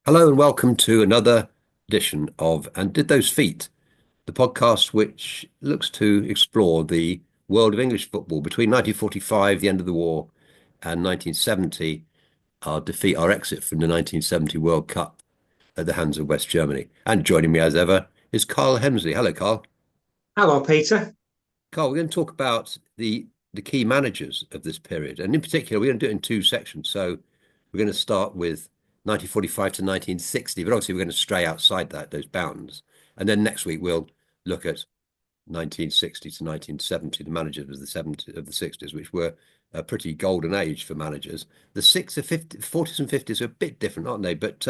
Hello and welcome to another edition of And Did Those Feet, the podcast which looks to explore the world of English football between 1945, the end of the war, and 1970, our exit from the 1970 World Cup at the hands of West Germany. And joining me as ever is Karl Hemsley. Hello, Karl. Hello, Peter. Karl, we're going to talk about the key managers of this period, and in particular, we're going to do it in two sections. So we're going to start with 1945 to 1960, but obviously we're going to stray outside those bounds. And then next week we'll look at 1960 to 1970, the managers of the 60s, which were a pretty golden age for managers. The 40s and 50s are a bit different, aren't they? But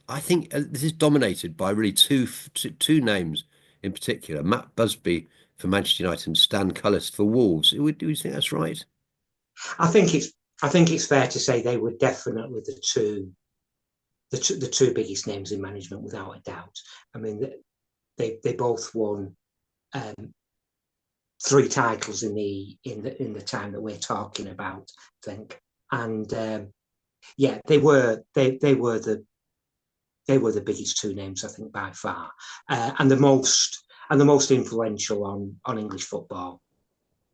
I think this is dominated by really two names in particular: Matt Busby for Manchester United and Stan Cullis for Wolves. Do you think that's right? I think it's I think it's fair to say they were definitely the two biggest names in management without a doubt. I mean, they both won um, three titles in the time that we're talking about. I think, and yeah, they were the biggest two names I think by far, and the most influential on English football.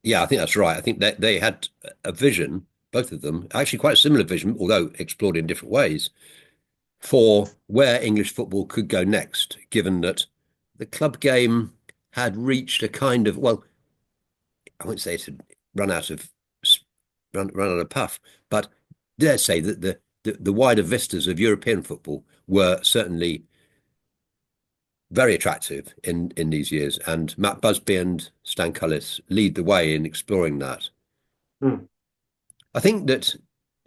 Yeah, I think that's right. I think that they had a vision, both of them, actually quite a similar vision, although explored in different ways, for where English football could go next, given that the club game had reached a kind of, well, I wouldn't say it had run out of run out of puff, but dare say that the wider vistas of European football were certainly very attractive in these years, and Matt Busby and Stan Cullis lead the way in exploring that. Hmm. I think that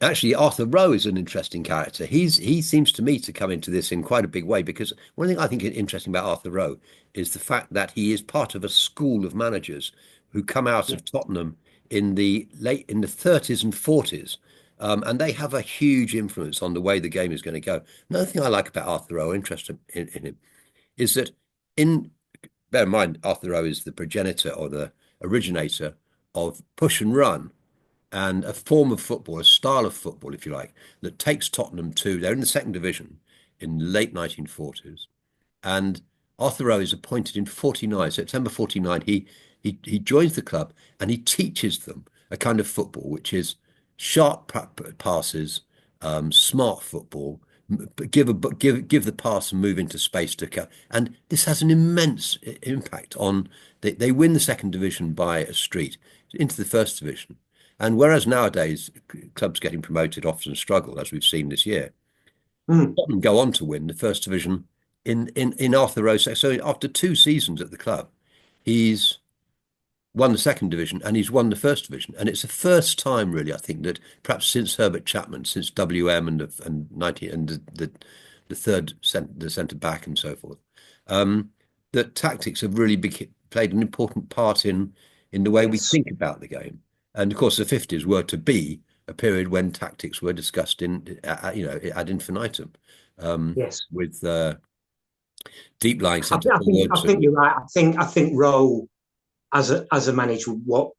actually Arthur Rowe is an interesting character. He seems to me to come into this in quite a big way because one thing I think is interesting about Arthur Rowe is the fact that he is part of a school of managers who come out Yeah. of Tottenham in the 30s and 40s. And they have a huge influence on the way the game is going to go. Another thing I like about Arthur Rowe, interested in him, is that in bear in mind Arthur Rowe is the progenitor or the originator of push and run and a form of football, a style of football, if you like, that takes Tottenham to, they're in the second division in the late 1940s. And Arthur Rowe is appointed in 49, September 49. He joins the club and he teaches them a kind of football, which is sharp passes, smart football, give the pass and move into space to cut. And this has an immense impact on, they win the second division by a street into the first division. And whereas nowadays clubs getting promoted often struggle, as we've seen this year, Hmm. Tottenham go on to win the first division in Arthur Rowe's. So after two seasons at the club, he's won the second division and he's won the first division. And it's the first time, really, I think, that perhaps since Herbert Chapman, since WM and 90 and the the centre back and so forth, um, that tactics have really played an important part in the way we Yes. think about the game. And of course, the 50s were to be a period when tactics were discussed ad infinitum, um, Yes. with deep lying I, centre th- I think I forwards think and you're right. I think Rowe as a manager, what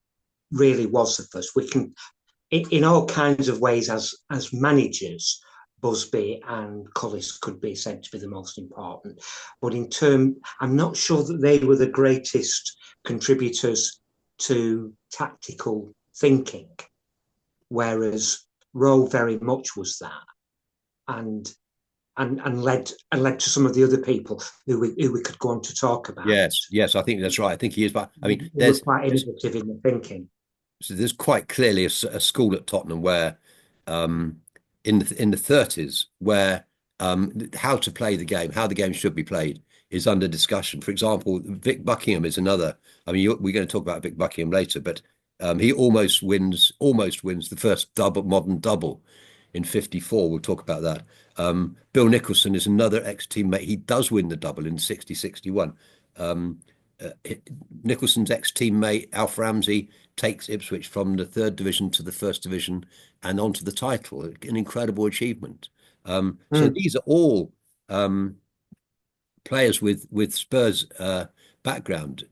really was the first. We can, in all kinds of ways, as managers, Busby and Cullis could be said to be the most important. But I'm not sure that they were the greatest contributors to tactical thinking, whereas Rowe very much was that, and and led to some of the other people who we could go on to talk about. yes, I think that's right. I think he is. But I mean, They were quite innovative in the thinking. there's quite clearly a school at Tottenham where, um, in the 30s, where how to play the game, how the game should be played, is under discussion. For example, Vic Buckingham is another. I mean, we're going to talk about Vic Buckingham later, but he almost wins the first modern double in 54. We'll talk about that. Bill Nicholson is another ex-teammate. He does win the double in 60, 61. Um, uh, Nicholson's ex-teammate Alf Ramsey takes Ipswich from the third division to the first division and onto the title. An incredible achievement. So Mm. these are all players with Spurs background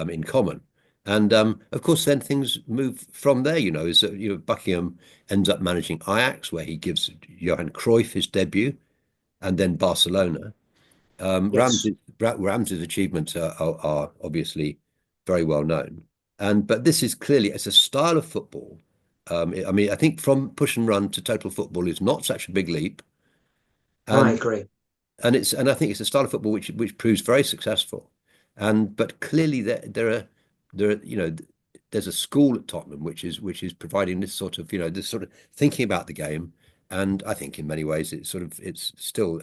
in common. And of course, then things move from there. Is Buckingham ends up managing Ajax, where he gives Johan Cruyff his debut. and then Barcelona. Yes, Ramsey's achievements are obviously very well known, and but this is clearly it's a style of football. I mean, I think from push and run to total football is not such a big leap, no, I and agree. I think it's a style of football which proves very successful, and but clearly there are there's a school at Tottenham which is providing this sort of this sort of thinking about the game, and I think in many ways it's still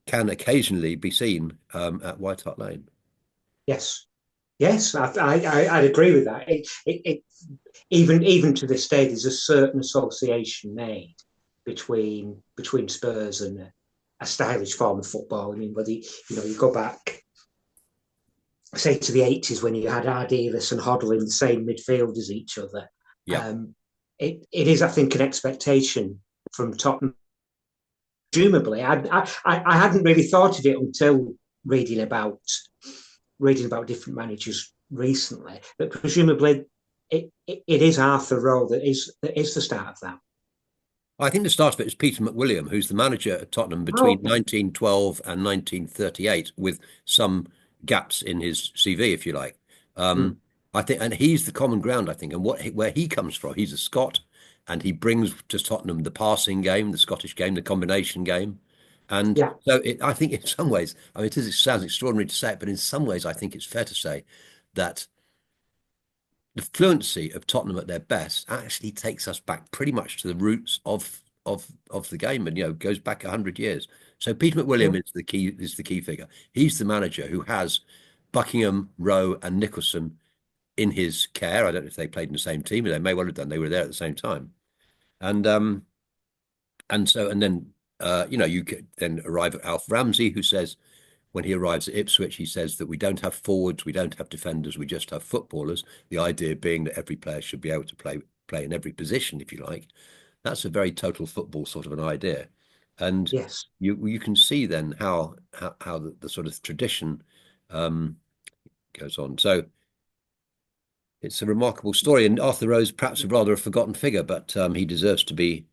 can occasionally be seen at White Hart Lane. Yes, yes, I'd agree with that. Even to this day, there's a certain association made between Spurs and a stylish form of football. I mean, whether you go back, say, to the 80s when you had Ardiles and Hoddle in the same midfield as each other. Yeah. Um, it is, I think, an expectation from Tottenham. Presumably, I hadn't really thought of it until reading about different managers recently. But presumably, it is Arthur Rowe that is the start of that. I think the start of it is Peter McWilliam, who's the manager at Tottenham Oh, between okay. 1912 and 1938, with some gaps in his CV, if you like. Mm, Um, I think, and he's the common ground, I think, and where he comes from. He's a Scot, and he brings to Tottenham the passing game, the Scottish game, the combination game, and yeah, so I think in some ways, I mean, it sounds extraordinary to say it, but in some ways, I think it's fair to say that the fluency of Tottenham at their best actually takes us back pretty much to the roots of the game, and goes back 100 years. So Peter yeah, McWilliam is the key figure. He's the manager who has Buckingham, Rowe, and Nicholson in his care. I don't know if they played in the same team, but they may well have done. They were there at the same time, and then you then arrive at Alf Ramsey, who says when he arrives at Ipswich, he says that we don't have forwards, we don't have defenders, we just have footballers. The idea being that every player should be able to play in every position, if you like. That's a very total football sort of an idea, and yes. you can see then how the sort of tradition um, goes on. So it's a remarkable story, and Arthur Rose perhaps rather a forgotten figure, but he deserves to be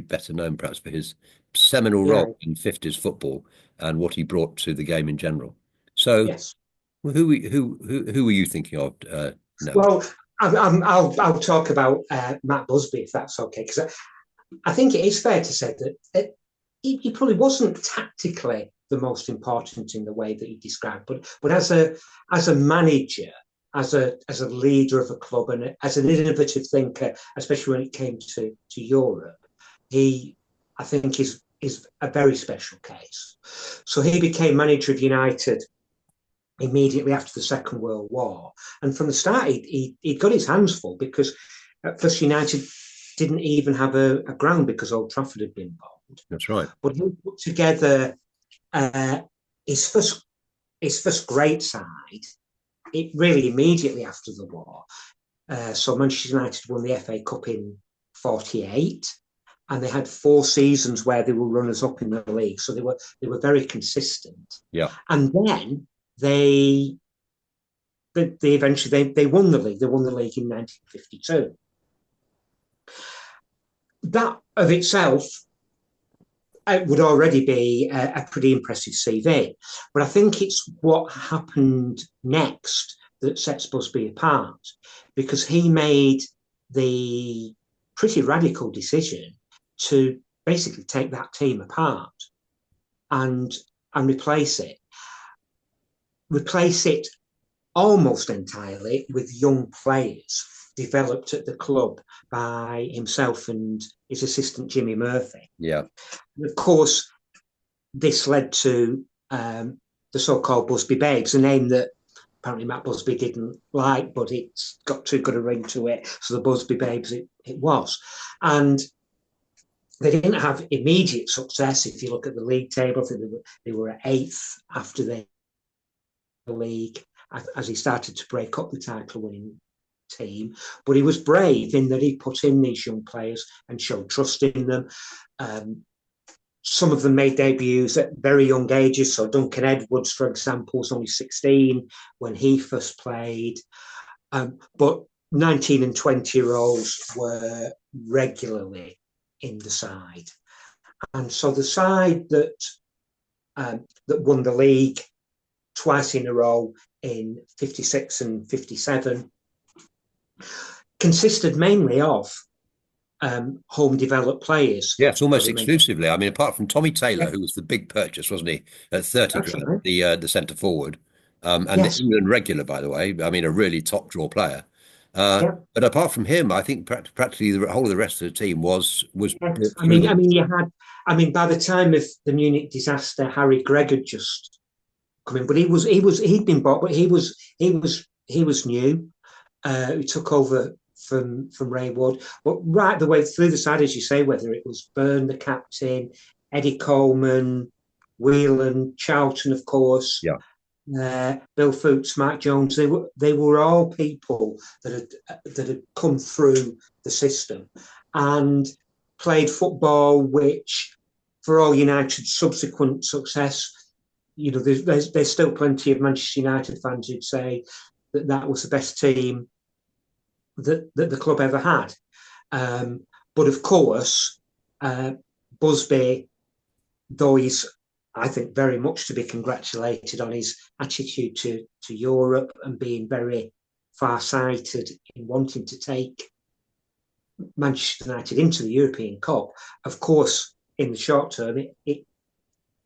better known perhaps for his seminal Yeah, role in 50s football and what he brought to the game in general. So yes. who were you thinking of, Noah? Well, I'll talk about Matt Busby if that's okay, because I think it is fair to say that he probably wasn't tactically the most important in the way that he described, but as a manager, as a leader of a club, and as an innovative thinker, especially when it came to Europe, he I think is a very special case. So he became manager of United immediately after the Second World War. And from the start, he got his hands full because at first United didn't even have a ground because Old Trafford had been bombed. That's right. But he put together uh, his first great side. It really immediately after the war. So Manchester United won the FA Cup in '48, and they had 4 seasons where they were runners up in the league. So they were very consistent. Yeah. And then they they eventually they won the league. They won the league in 1952. That of itself would already be a pretty impressive CV. But I think it's what happened next that sets Busby apart, because he made the pretty radical decision to basically take that team apart and and replace it almost entirely with young players developed at the club by himself and his assistant Jimmy Murphy. Yeah. And of course, this led to the so-called Busby Babes, a name that apparently Matt Busby didn't like, but it's got too good a ring to it. So the Busby Babes it was. And they didn't have immediate success. If you look at the league table, I think they were at eighth after the league as he started to break up the title winning team. But he was brave in that he put in these young players and showed trust in them. Some of them made debuts at very young ages. So Duncan Edwards, for example, was only 16 when he first played. But 19 and 20-year-olds were regularly in the side. And so the side that won the league twice in a row in 56 and 57 consisted mainly of home developed players. Yes, So almost they made, exclusively. I mean, apart from Tommy Taylor, yeah, who was the big purchase, wasn't he, at 30 that's grand, right. the centre forward, and the Yes, England regular, by the way. I mean, a really top draw player. yeah. But apart from him, I think practically the whole of the rest of the team was Yes. brought through I them. mean, you had. I mean, by the time of the Munich disaster, Harry Gregg had just come in, but he'd been bought, but he was new. He took over from Ray Wood, but right the way through the side, as you say, whether it was Byrne, the captain, Eddie Coleman, Whelan, Charlton, of course, Yeah. Bill Fookes, Mark Jones, they were all people that had come through the system and played football, which for all United's subsequent success, there's still plenty of Manchester United fans who'd say that was the best team that the club ever had. But of course, uh, Busby, though he's, I think, very much to be congratulated on his attitude to Europe and being very far-sighted in wanting to take Manchester United into the European Cup. Of course, in the short term, it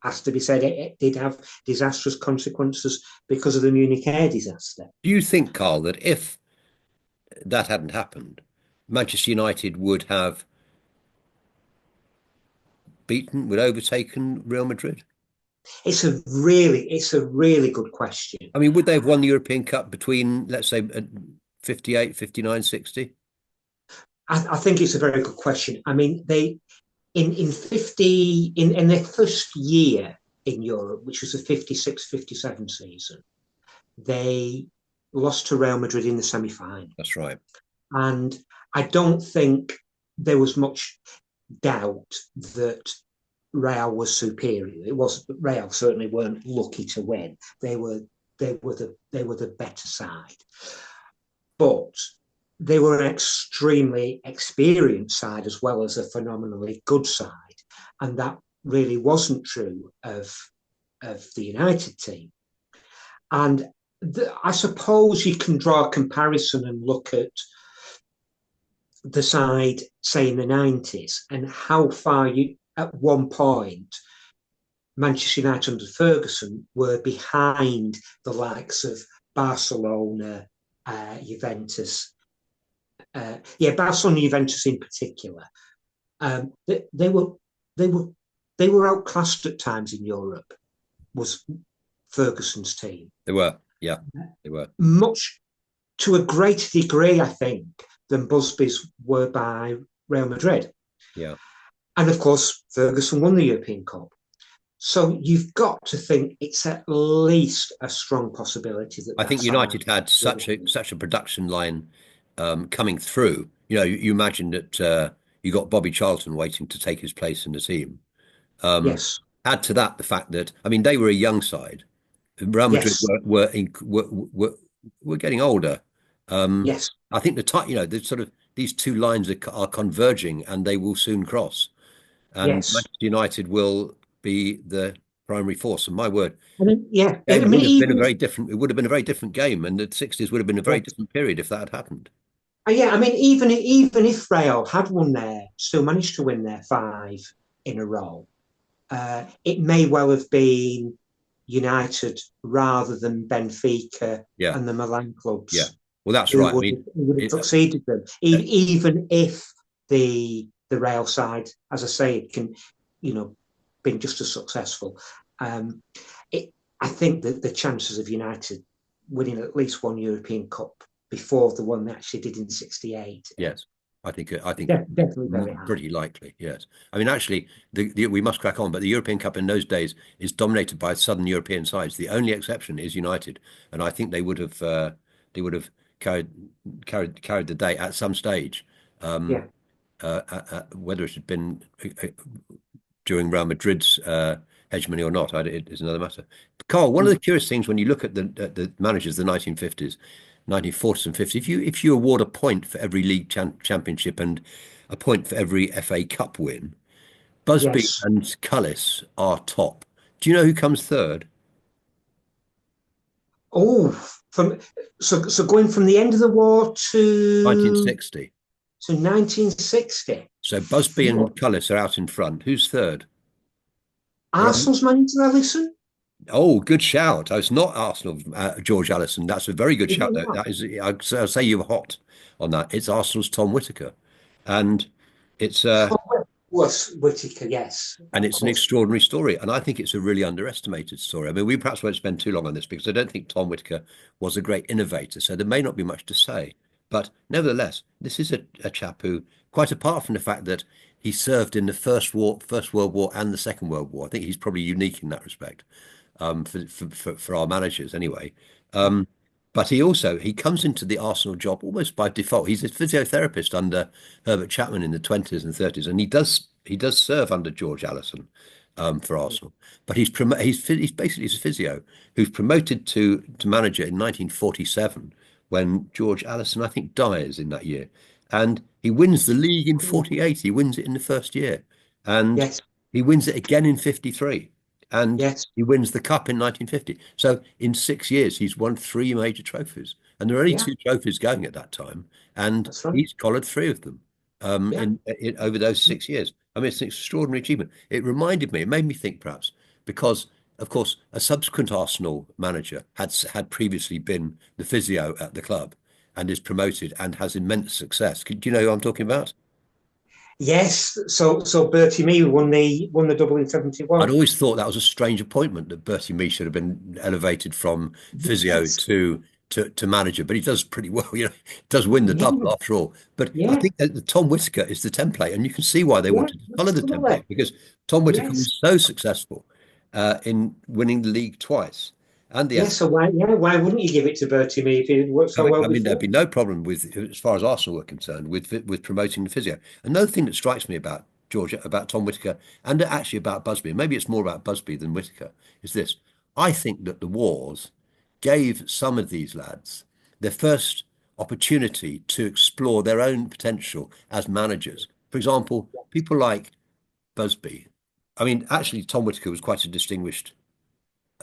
has to be said it did have disastrous consequences because of the Munich air disaster. Do you think, Carl, that if that hadn't happened, Manchester United would overtaken Real Madrid? It's a really good question. I mean, would they have won the European Cup between, let's say, 58, 59, 60? I think it's a very good question. I mean, they in 50 in their first year in Europe, which was the 56-57 season, they lost to Real Madrid in the semi-final, That's right. and I don't think there was much doubt that Real was superior. It was Real certainly weren't lucky to win. They were the better side, but they were an extremely experienced side as well as a phenomenally good side, and that really wasn't true of the United team. And I suppose you can draw a comparison and look at the side, say in the 90s, and how far you at one point Manchester United under Ferguson were behind the likes of Barcelona, Juventus, Barcelona, Juventus in particular. They were they were they were outclassed at times in Europe. Was Ferguson's team They were. Yeah, they were. much to a greater degree, I think, than Busby's were by Real Madrid. Yeah. And of course, Ferguson won the European Cup. So you've got to think it's at least a strong possibility that I that think side United had would have such a production line coming through. You know, you imagine that you got Bobby Charlton waiting to take his place in the team. Um, yes, Add to that the fact that I mean they were a young side. Real Madrid yes, were getting older. yes, I think the sort of these two lines are converging and they will soon cross. And yes. Manchester United will be the primary force. And my word, I mean, yeah. I game mean, would have been a even very different. It would have been a very different game, and the 60s would have been a very yeah, different period if that had happened. yeah. I mean, even if Real had won there, still managed to win their five in a row, it may well have been United rather than Benfica Yeah, and the Milan yeah. clubs Well, that's who right. I would mean, have, who would have it, succeeded them, uh, even if the Real side, as I say, can you know been just as successful. Um, it, I think that the chances of United winning at least one European Cup before the one they actually did in '68 yes, I think definitely very high. pretty likely. Yes. I mean, actually, we must crack on. But the European Cup in those days is dominated by Southern European sides. The only exception is United, and I think they would have carried carried the day at some stage. Um, Yeah. whether it had been during Real Madrid's hegemony or not, it is another matter. Carl, one of the Mm. curious things when you look at the managers of the 1950s, 1940s and 50s, if you award a point for every league championship and a point for every FA Cup win, Busby Yes. and Cullis are top. Do you know who comes third? Oh, from so going from the end of the war to 1960. 1960. So Busby No, and Cullis are out in front. Who's third? They're on. Arsenal's manager Ellison. Oh, good shout. Oh, it's not Arsenal, George Allison. That's a very good Is shout, it though. not? That is, I'll say you were hot on that. It's Arsenal's Tom Whittaker. And it's Oh, was Whittaker? Yes, and of it's an course. extraordinary story. And I think it's a really underestimated story. I mean, we perhaps won't spend too long on this because I don't think Tom Whittaker was a great innovator. So there may not be much to say. But nevertheless, this is a chap who, quite apart from the fact that he served in the First World War and the Second World War, I think he's probably unique in that respect, for our managers anyway. Um, but he comes into the Arsenal job almost by default. He's a physiotherapist under Herbert Chapman in the 20s and 30s, and he does serve under George Allison, for Arsenal. But he's basically a physio who's promoted to manager in 1947 when George Allison, I think, dies in that year. And he wins the league in 48. He wins it in the first year. And Yes, he wins it again in 53. And yes, he wins the cup in 1950. So in 6 years, he's won three major trophies. And there are only yeah, two trophies going at that time. And that's right. he's collared three of them, Yeah, in over those 6 years. I mean, it's an extraordinary achievement. It made me think perhaps, because, of course, a subsequent Arsenal manager had previously been the physio at the club and is promoted and has immense success. Do you know who I'm talking about? yes. So Bertie Mee won the double in I'd 71. always thought that was a strange appointment that Bertie Mee should have been elevated from physio Yes, to manager, but he does pretty well. He does win the double yeah, after all. But I yeah, think that the Tom Whittaker is the template, and you can see why they yeah, wanted to follow the absolutely. template because Tom Whittaker Yes, was so successful in winning the league twice and the yeah. FA. So why wouldn't you give it to Bertie Mee if it worked so well I mean, there'd before? be no problem with, as far as Arsenal were concerned, with promoting the physio. Another thing that strikes me about Georgia, about Tom Whittaker, and actually about Busby, and maybe it's more about Busby than Whittaker, is this. I think that the wars gave some of these lads their first opportunity to explore their own potential as managers. For example, people like Busby. I mean, actually, Tom Whittaker was quite a distinguished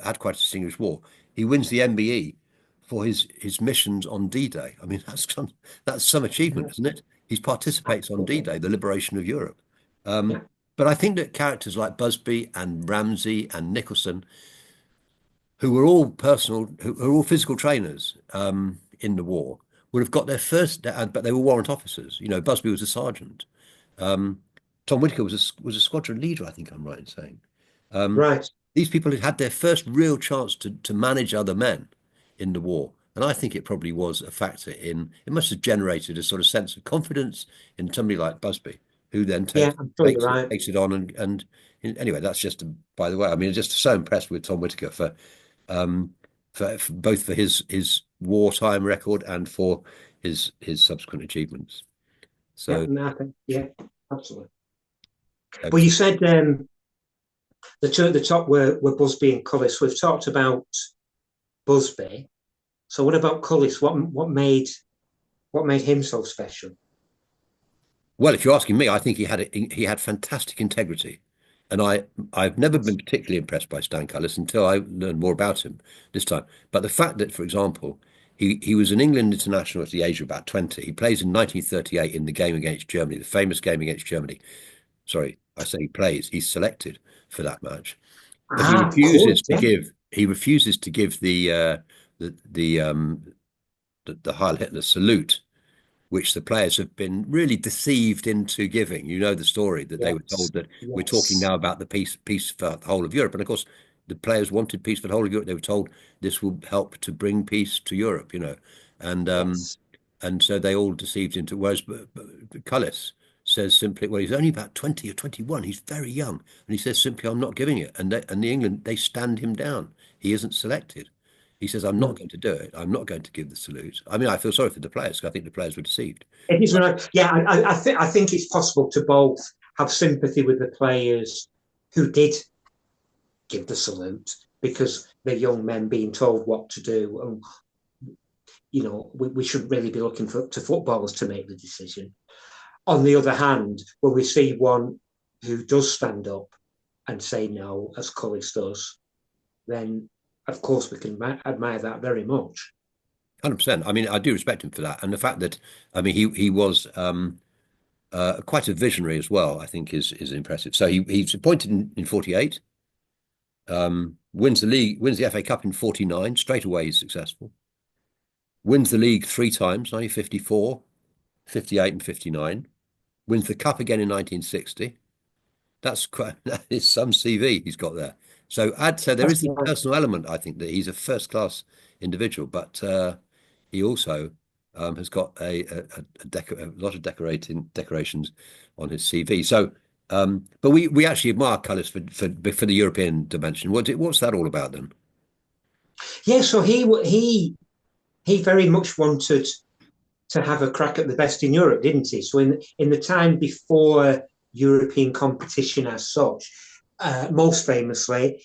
had quite a distinguished war. He wins the MBE for his missions on D-Day. I mean, that's some achievement, Yeah, isn't it? He participates on absolutely. D-Day, the liberation of Europe. Yeah, But I think that characters like Busby and Ramsey and Nicholson, who were all physical trainers, in the war, would have got their first, but they were warrant officers. Busby was a sergeant. Um, Tom Whittaker was a squadron leader, I think I'm right in saying. Um, right. these people had had their first real chance to manage other men in the war. And I think it probably was a factor it must have generated a sort of sense of confidence in somebody like Busby, who then Yeah, takes I'm sure you're takes it right. takes it on and anyway, that's just by the way. I mean, I'm just so impressed with Tom Whittaker um, for both for his wartime record and for his subsequent achievements. Yeah, So, no, I think, yeah, absolutely. But okay. you said the two at the top were Busby and Cullis. We've talked about Busby. So what about Cullis? What made him so special? Well, if you're asking me, I think he had fantastic integrity, and I've never been particularly impressed by Stan Cullis until I learned more about him this time. But the fact that, for example, he was an England international at the age of about 20. He plays in 1938 in the game against Germany, the famous game against Germany. Sorry, I say he plays. He's selected for that match, but he Of course, refuses to yeah. give the Heil Hitler salute, which the players have been really deceived into giving. You know the story that they were Yes, told that we're talking yes, now about the peace for the whole of Europe, and of course the players wanted peace for the whole of Europe. They were told this will help to bring peace to Europe, and yes. so they all deceived into. Whereas Cullis says simply, well, he's only about 20 or 21. He's very young, and he says simply, "I'm not giving it." And the England, they stand him down. He isn't selected. He says, "I'm not Hmm. going to do it. I'm not going to give the salute." I mean, I feel sorry for the players because I think the players were deceived. It is right. Yeah, I think it's possible to both have sympathy with the players who did give the salute because they're young men being told what to do, and we should really be looking to footballers to make the decision. On the other hand, when we see one who does stand up and say no, as Cullis does, then of course we can admire that very much. 100%. I mean, I do respect him for that, and the fact that I mean he was quite a visionary as well. I think is impressive. So he's appointed in 48. Wins the league, wins the FA Cup in 49. Straight away, he's successful. Wins the league three times: 1954, 58, and 59. Wins the cup again in 1960. That's quite that is some CV he's got there. So I'd say there That's is the personal element. I think that he's a first class individual, but he also has got a lot of decorations on his CV. So, but we actually admire Cullis for the European dimension. What's that all about then? yeah. So he very much wanted to have a crack at the best in Europe, didn't he? So in the time before European competition as such, most famously,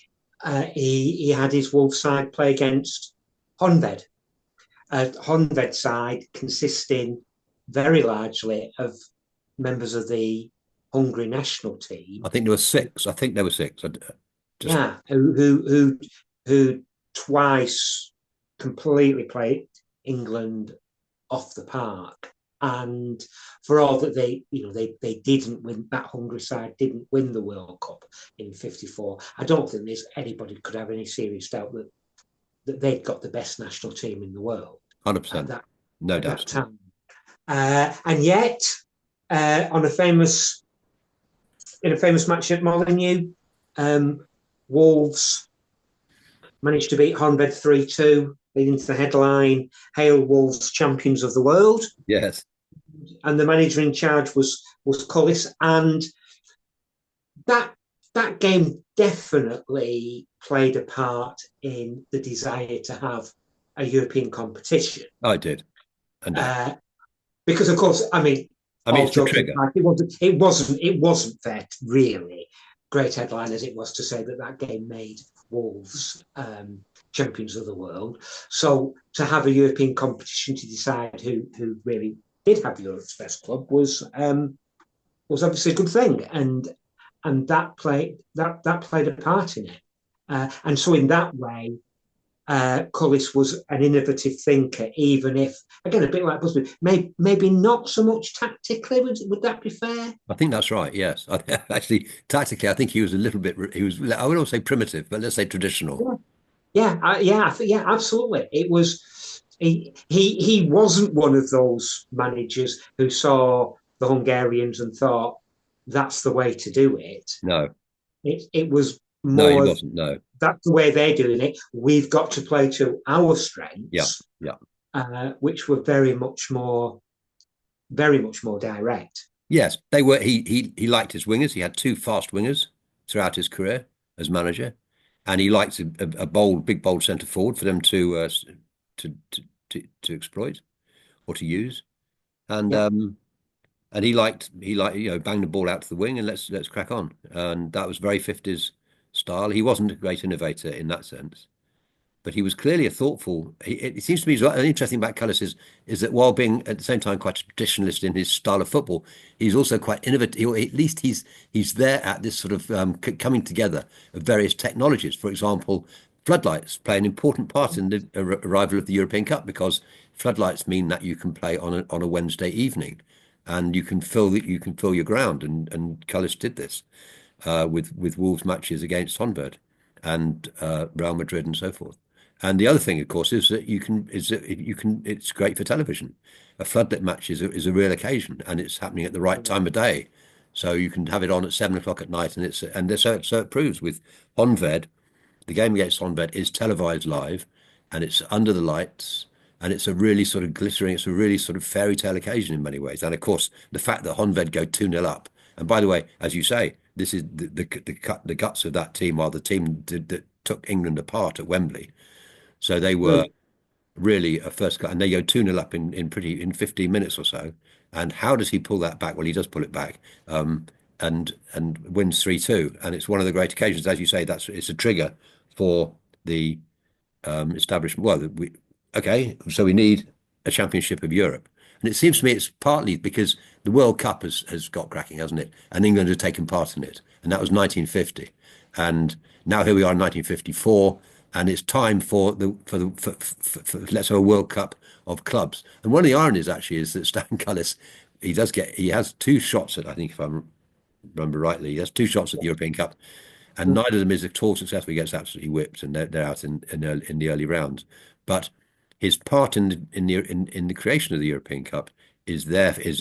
he had his Wolves side play against Honved. Honved side consisting very largely of members of the Hungary national team. I think there were six. I think there were six. Just Yeah, who twice completely played England off the park. And for all that they didn't win, that Hungary side didn't win the World Cup in '54. I don't think there's anybody could have any serious doubt that they'd got the best national team in the world at 100%. that No at that doubt. time. And yet, on a famous match at Molineux, Wolves managed to beat Honved 3-2, leading to the headline, "Hail Wolves, champions of the world." Yes. And the manager in charge was Cullis. And that that game definitely played a part in the desire to have a European competition. I did. And Uh, because of course, I mean, I mean, all it's the joking trigger. aside, it wasn't that really great headline as it was to say that that game made Wolves champions of the world. So to have a European competition to decide who really did have Europe's best club was obviously a good thing, and that played a part in it. And so in that way, Cullis was an innovative thinker, even if, again, a bit like Busby, maybe not so much tactically. Would that be fair? I think that's right. Yes. Actually, tactically, I think he was a little bit. He was. I would not say primitive, but let's say traditional. Yeah, yeah, absolutely. It was he wasn't one of those managers who saw the Hungarians and thought that's the way to do it. No, It was no, he more wasn't. No. that's the way they're doing it. We've got to play to our Yeah. strengths, Yeah. which were very much more direct. Yes, they were. He liked his wingers. He had two fast wingers throughout his career as manager, and he liked a bold, big, bold centre forward for them to, to exploit or to use. And Yeah, he liked bang the ball out to the wing and let's crack on. And that was very 50s style. He wasn't a great innovator in that sense, but he was clearly a thoughtful. It seems to me an interesting about Cullis is that while being at the same time quite a traditionalist in his style of football, he's also quite innovative. At least he's there at this sort of coming together of various technologies. For example, floodlights play an important part in the arrival of the European Cup because floodlights mean that you can play on a Wednesday evening, and you can fill your ground. And Cullis did this with Wolves matches against Honved and Real Madrid and so forth. And the other thing, of course, it's great for television. A floodlit match is a real occasion, and it's happening at the right time of day. So you can have it on at 7 o'clock at night, so it proves with Honved, the game against Honved is televised live, and it's under the lights, and it's a really sort of glittering, it's a really sort of fairy tale occasion in many ways. And of course, the fact that Honved go 2-0 up, and by the way, as you say, this is the guts of that team are the team that took England apart at Wembley. So they were mm. really a first cut, and they go 2-0 up in 15 minutes or so. And how does he pull that back? Well, he does pull it back, and wins 3-2. And it's one of the great occasions, as you say, it's a trigger for the establishment. Well, okay, so we need a championship of Europe. And it seems to me it's partly because the World Cup has got cracking, hasn't it? And England has taken part in it, and that was 1950. And now here we are in 1954, and it's time for let's have a World Cup of clubs. And one of the ironies actually is that Stan Cullis, he has two shots at, I think if I remember rightly, he has two shots at the European Cup, and neither of them is at all successful. He gets absolutely whipped, and they're out in the early rounds. But his part in the creation of the European Cup is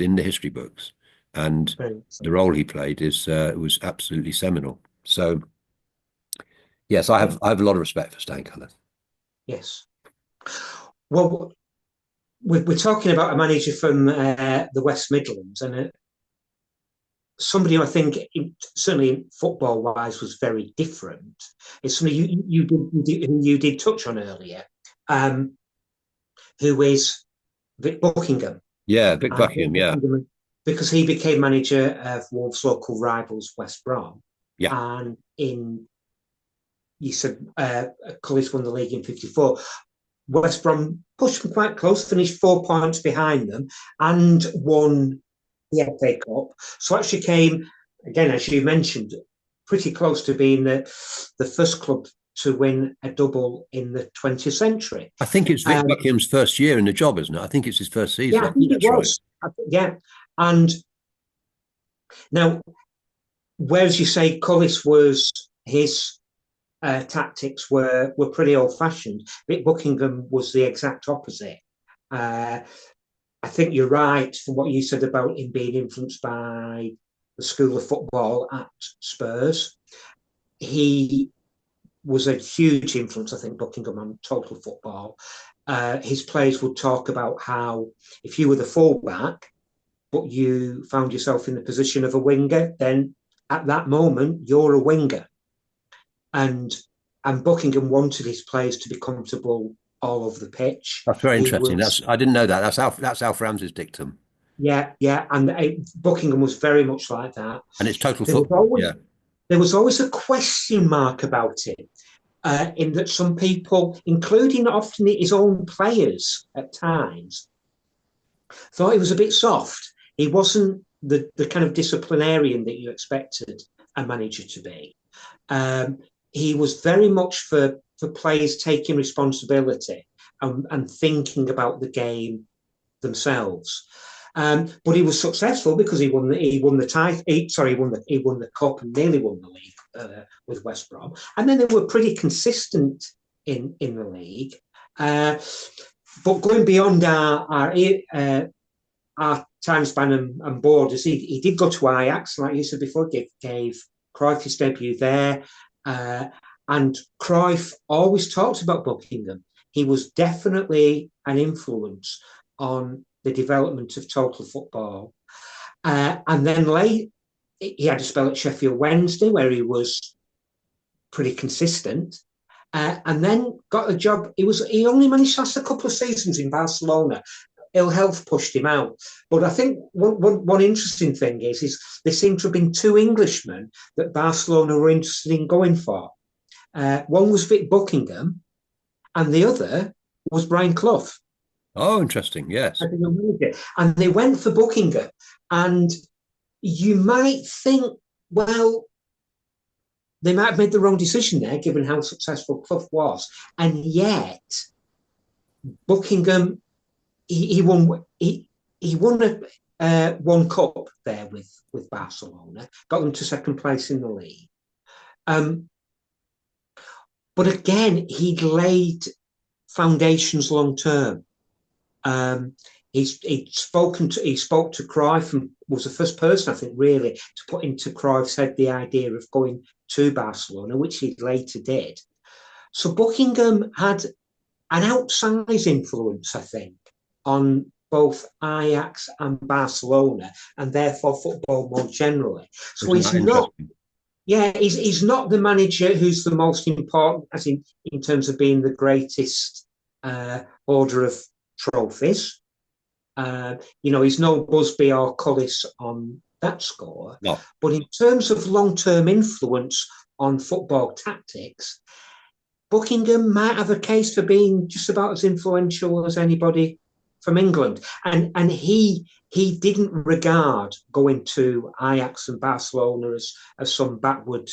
in the history books, and the role he played is was absolutely seminal. So yes, I have a lot of respect for Stan Cullis. Yes. Well, we're talking about a manager from the West Midlands, and somebody who I think, certainly football-wise, was very different. It's somebody you did touch on earlier, who is Vic Buckingham. Yeah, Vic Buckingham, yeah. Because he became manager of Wolves' local rivals, West Brom. Yeah. And you said Cullis won the league in 54. West Brom pushed them quite close, finished 4 points behind them, and won the FA Cup. So actually came, again, as you mentioned, pretty close to being the first club to win a double in the 20th century. I think it's Vic Buckingham's first year in the job, isn't it? I think it's his first season. Yeah, I think it was. Right. Yeah. And now, whereas you say Cullis was, his tactics were pretty old-fashioned, Vic Buckingham was the exact opposite. I think you're right for what you said about him being influenced by the school of football at Spurs. He was a huge influence, I think, Buckingham, on total football. His players would talk about how if you were the fullback, but you found yourself in the position of a winger, then at that moment, you're a winger. And Buckingham wanted his players to be comfortable all over the pitch. That's very interesting. I didn't know that. That's Alf Ramsey's dictum. Yeah, and Buckingham was very much like that. And it's total football. Yeah. There was always a question mark about it, in that some people, including often his own players at times, thought he was a bit soft. He wasn't the kind of disciplinarian that you expected a manager to be. He was very much for players taking responsibility and thinking about the game themselves. But he was successful because he won the cup and nearly won the league with West Brom. And then they were pretty consistent in the league. But going beyond our time span and borders, he did go to Ajax, like you said before, gave Cruyff his debut there. And Cruyff always talked about Buckingham. He was definitely an influence on the development of total football. And then late, he had a spell at Sheffield Wednesday where he was pretty consistent. And then got a job. He only managed to last a couple of seasons in Barcelona. Ill health pushed him out. But I think one interesting thing is there seem to have been two Englishmen that Barcelona were interested in going for. One was Vic Buckingham, and the other was Brian Clough. Oh, interesting. Yes. And they went for Buckingham. And you might think, well, they might have made the wrong decision there, given how successful Clough was. And yet, Buckingham, he won one cup there with Barcelona, got them to second place in the league. But again, he'd laid foundations long term. He spoke to Cruyff and was the first person, I think, really to put into Cruyff's head the idea of going to Barcelona, which he later did. So Buckingham had an outsized influence, I think, on both Ajax and Barcelona, and therefore football more generally. So he's not. Yeah, he's not the manager who's the most important, as in terms of being the greatest order of trophies. He's no Busby or Cullis on that score. No. But in terms of long-term influence on football tactics, Buckingham might have a case for being just about as influential as anybody from England, and he didn't regard going to Ajax and Barcelona as some backward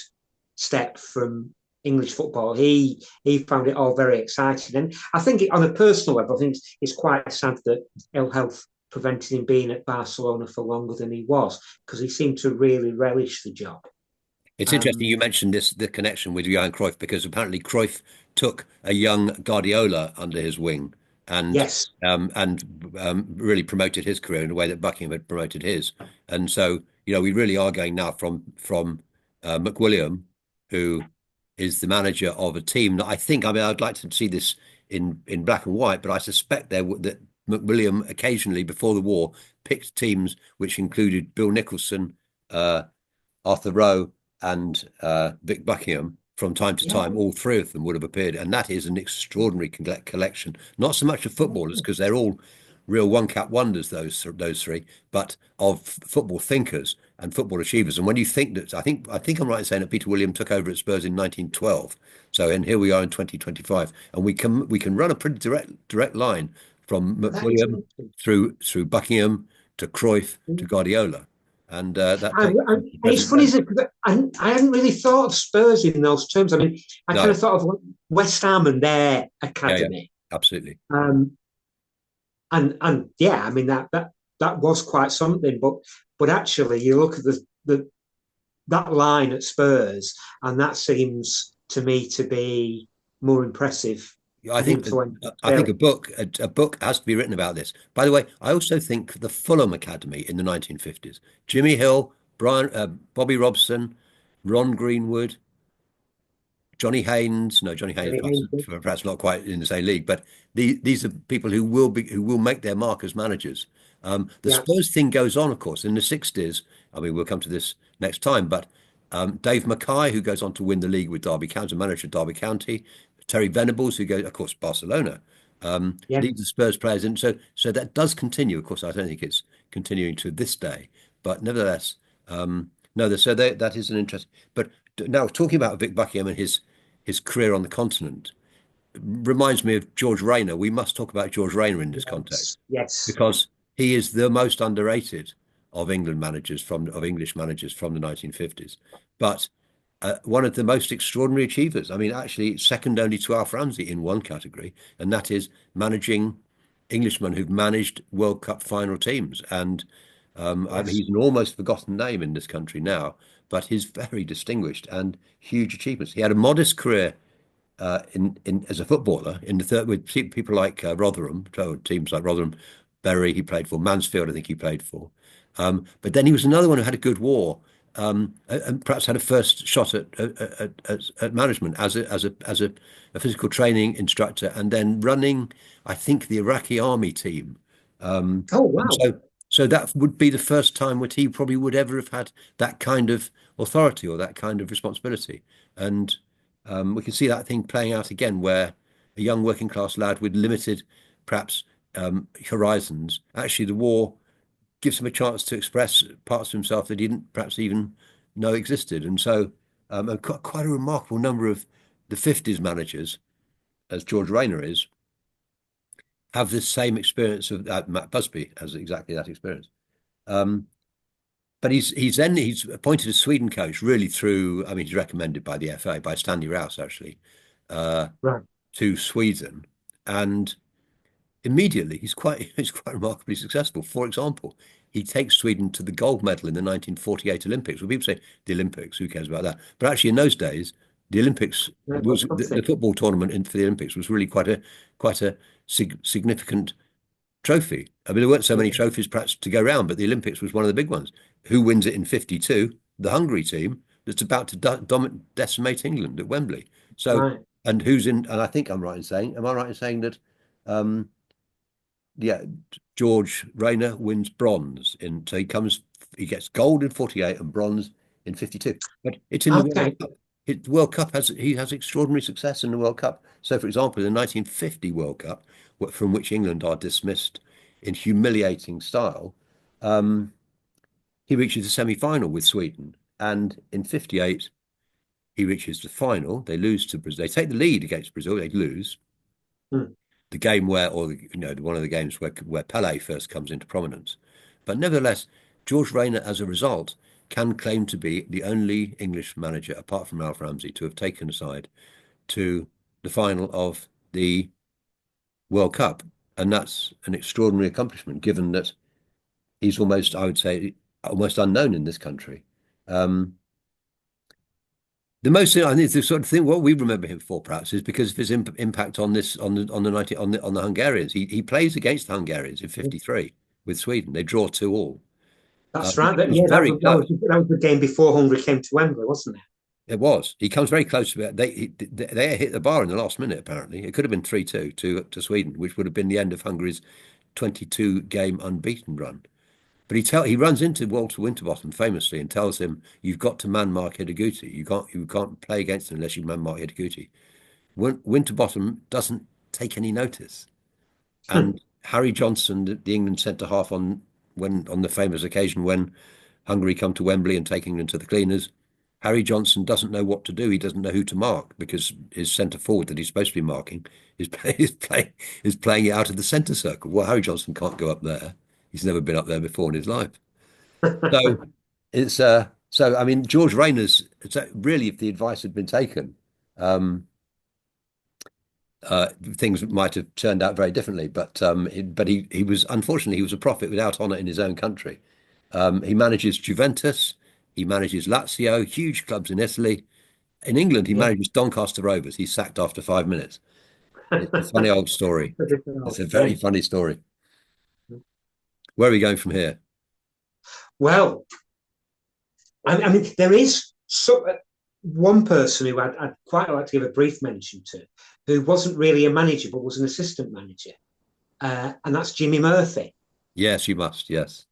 step from English football. He found it all very exciting, and I think on a personal level, I think it's quite sad that ill health prevented him being at Barcelona for longer than he was, because he seemed to really relish the job. It's interesting Um, you mentioned the connection with Johan Cruyff because apparently Cruyff took a young Guardiola under his wing and yes, really promoted his career in a way that Buckingham had promoted his. And so, we really are going now from McWilliam, who is the manager of a team that I mean, I'd like to see this in black and white, but I suspect that McWilliam occasionally before the war picked teams which included Bill Nicholson, Arthur Rowe, and Vic Buckingham from time to yeah, time. All three of them would have appeared, and that is an extraordinary collection. Not so much of footballers because they're all real one-cap wonders, those three, but of football thinkers and football achievers. And when you think that, I think I'm right in saying that Peter William took over at Spurs in 1912. So, and here we are in 2025, and we can run a pretty direct line from that is McWilliam through Buckingham to Cruyff to Guardiola, and that takes and the it's present funny, day. isn't it? I hadn't really thought of Spurs in those terms. I mean, I kind No, of thought of West Ham and their yeah, academy. absolutely. Um, and yeah, I mean that was quite something. But actually, you look at the that line at Spurs, and that seems to me to be more impressive I and think influential I think still. a book has to be written about this. By the way, I also think the Fulham Academy in the 1950s, Jimmy Hill, Bobby Robson, Ron Greenwood, Johnny Haynes. No, Johnny Haynes perhaps not quite in the same league, but these are people who will make their mark as managers. The Yeah, Spurs thing goes on, of course, in the 60s. I mean, we'll come to this next time, but Dave Mackay, who goes on to win the league with Derby County, manager of Derby County, Terry Venables, who goes, of course, Barcelona, yeah. leads the Spurs players, and so that does continue. Of course, I don't think it's continuing to this day, but nevertheless, no. That is an interest. But now talking about Vic Buckingham and his career on the continent reminds me of George Rayner. We must talk about George Rayner in this context Yes, yes, because he is the most underrated of English managers from the 1950s, but one of the most extraordinary achievers. I mean, actually, second only to Alf Ramsey in one category, and that is managing Englishmen who've managed World Cup final teams. And I mean, yes. he's an almost forgotten name in this country now, but he's very distinguished and huge achievements. He had a modest career in as a footballer in the third with people like Rotherham, so teams like Rotherham, Bury he played for, Mansfield I think he played for, but then he was another one who had a good war, and perhaps had a first shot at management as a physical training instructor, and then running I think the Iraqi army team, Oh and wow. so that would be the first time that he probably would ever have had that kind of authority or that kind of responsibility. And we can see that thing playing out again, where a young working class lad with limited, perhaps, horizons, actually the war gives him a chance to express parts of himself that he didn't perhaps even know existed. And so, and quite a remarkable number of the 50s managers, as George Rayner is, have this same experience of Matt Busby has exactly that experience. Um, but he's appointed as Sweden coach really through. I mean, he's recommended by the FA by Stanley Rouse actually, uh, Right. to Sweden, and immediately he's quite remarkably successful. For example, he takes Sweden to the gold medal in the 1948 Olympics. Well, people say the Olympics, who cares about that? But actually, in those days, the Olympics Yeah, was World Cup the thing. football tournament for the Olympics was really quite a significant trophy. I mean, there weren't so many Yeah. trophies perhaps to go around, but the Olympics was one of the big ones. Who wins it in 52? The Hungary team that's about to decimate England at Wembley. So, Right. and who's in, and I think I'm right in saying, am I right in saying that, um, yeah, George Rayner wins bronze so he gets gold in 48 and bronze in 52. But it's in the World Okay. Cup. The World Cup he has extraordinary success in the World Cup. So, for example, in the 1950 World Cup, from which England are dismissed in humiliating style, um, he reaches the semi-final with Sweden, and in 58 he reaches the final. They lose to Brazil. They take the lead against Brazil. They lose, Hmm. the game where, or one of the games where Pele first comes into prominence. But nevertheless, George Rayner, as a result, can claim to be the only English manager, apart from Ralph Ramsey, to have taken a side to the final of the World Cup, and that's an extraordinary accomplishment, given that he's almost, I would say, almost unknown in this country. Um, the most, I think, the sort of thing what we remember him for, perhaps, is because of his impact on this on the 90, on the Hungarians. He plays against the Hungarians in '53 with Sweden. They draw 2-2. That's He right. That, comes yeah, very close. that was the game before Hungary came to Wembley, wasn't it? It was. He comes very close to it. They hit the bar in the last minute. Apparently, it could have been 3-2 to Sweden, which would have been the end of Hungary's 22 game unbeaten run. But he runs into Walter Winterbottom famously and tells him, "You've got to man mark Hidegkuti. You can't play against him unless you man mark Hidegkuti." Winterbottom doesn't take any notice, and Harry Johnson, the England centre half, on the famous occasion when Hungary come to Wembley and take England to the cleaners, Harry Johnson doesn't know what to do. He doesn't know who to mark because his centre forward that he's supposed to be marking is playing it out of the centre circle. Well, Harry Johnson can't go up there. He's never been up there before in his life. So I mean, George Rayner's, really, if the advice had been taken, um, things might have turned out very differently. But he was, unfortunately, he was a prophet without honor in his own country. He manages Juventus, he manages Lazio, huge clubs in Italy. In England, he Yeah. manages Doncaster Rovers. He's sacked after 5 minutes. It's a funny old story. It's a very Yeah. funny story. Where are we going from here? Well, I mean, there is one person who I'd quite like to give a brief mention to, who wasn't really a manager but was an assistant manager, and that's Jimmy Murphy. Yes, you must. Yes,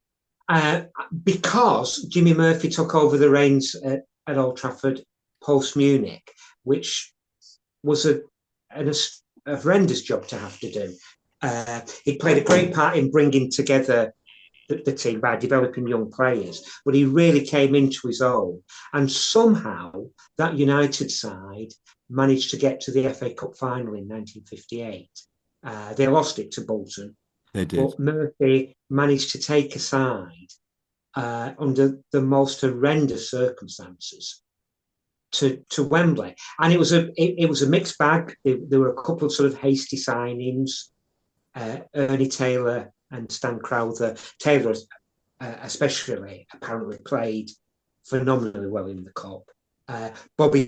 Uh, because Jimmy Murphy took over the reins at Old Trafford post Munich, which was a horrendous job to have to do. He played a great part in bringing together the team by developing young players, but he really came into his own. And somehow that United side managed to get to the FA Cup final in 1958. They lost it to Bolton, they did. but Murphy managed to take a side under the most horrendous circumstances to Wembley, and it was a mixed bag. There were a couple of sort of hasty signings. Ernie Taylor and Stan Crowther. Taylor, especially, apparently played phenomenally well in the cup. Bobby